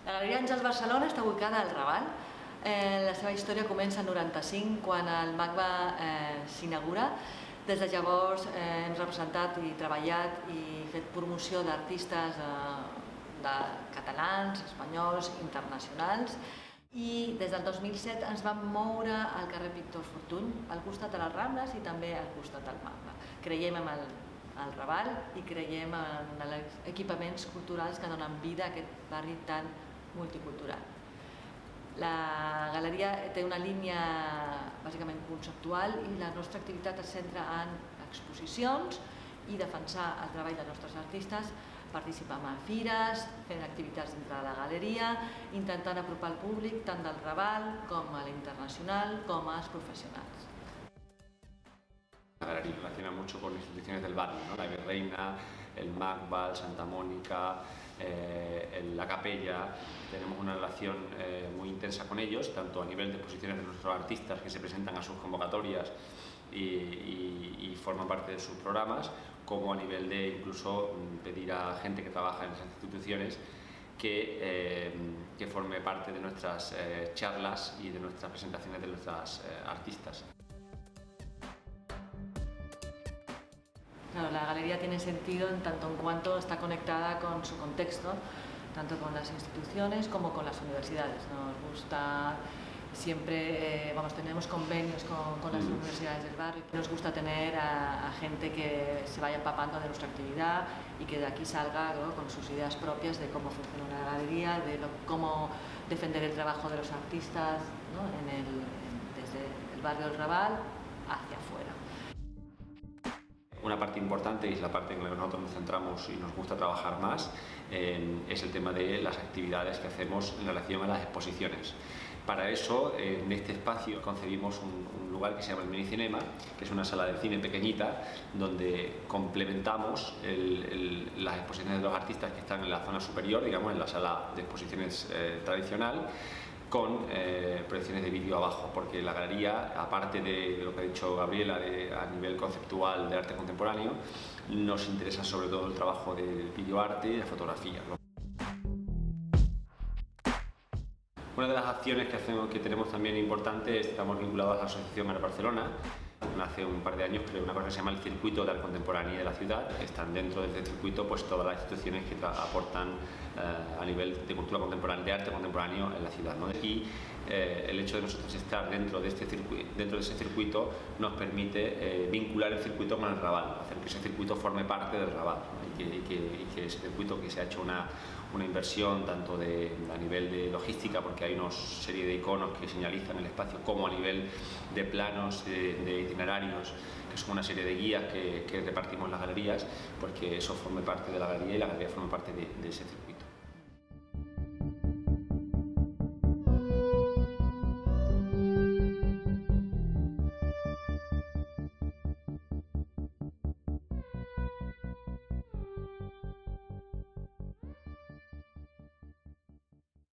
La Galeria Àngels Barcelona està ubicada al Raval. La seva història comença en 95, quan el MACBA s'inaugura. Des de llavors hem representat i treballat i fet promoció d'artistes catalans, espanyols, internacionals. I des del 2007 ens vam moure al carrer Víctor Fortuny, al costat de les Rambles i també al costat del MACBA. Creiem en el Raval i creiem en els equipaments culturals que donen vida a aquest barri tan multicultural. La galeria té una línia bàsicament conceptual i la nostra activitat es centra en exposicions i defensar el treball dels nostres artistes, participar en fires, fent activitats dintre de la galeria, intentant apropar el públic tant del Raval com a l'internacional com als professionals. La galería relaciona mucho con instituciones del barrio, ¿no? La Virreina, el MACBA, el Santa Mónica, la Capella. Tenemos una relación muy intensa con ellos, tanto a nivel de exposiciones de nuestros artistas que se presentan a sus convocatorias y forman parte de sus programas, como a nivel de incluso pedir a gente que trabaja en esas instituciones que forme parte de nuestras charlas y de nuestras presentaciones de nuestras artistas. Claro, la galería tiene sentido en tanto en cuanto está conectada con su contexto, tanto con las instituciones como con las universidades. Nos gusta siempre, tenemos convenios con las universidades del barrio. Nos gusta tener a gente que se vaya empapando de nuestra actividad y que de aquí salga, ¿no?, con sus ideas propias de cómo funciona una galería, de cómo defender el trabajo de los artistas, ¿no?, desde el barrio del Raval hacia afuera. Una parte importante, y es la parte en la que nosotros nos centramos y nos gusta trabajar más, es el tema de las actividades que hacemos en relación a las exposiciones. Para eso, en este espacio concebimos un lugar que se llama el Minicinema, que es una sala de cine pequeñita donde complementamos las exposiciones de los artistas que están en la zona superior, digamos en la sala de exposiciones tradicional, con proyecciones de vídeo abajo, porque la galería, aparte de lo que ha dicho Gabriela a nivel conceptual de arte contemporáneo, nos interesa sobre todo el trabajo del videoarte y de fotografía, ¿no? Una de las acciones que tenemos también importante, estamos vinculados a la Asociación Art Barcelona. Hace un par de años creó una cosa que se llama el Circuito de Arte Contemporáneo de la ciudad. Están dentro de este circuito pues todas las instituciones que aportan a nivel de cultura contemporánea, de arte contemporáneo en la ciudad, ¿no? Y el hecho de nosotros estar dentro de ese circuito nos permite vincular el circuito con el Raval, hacer que ese circuito forme parte del Raval, ¿no? y que ese circuito, que se ha hecho una inversión tanto a nivel de logística, porque hay una serie de iconos que señalizan el espacio, como a nivel de planos, de itinerarios, que son una serie de guías que repartimos en las galerías, porque eso forme parte de la galería y la galería forma parte de ese circuito.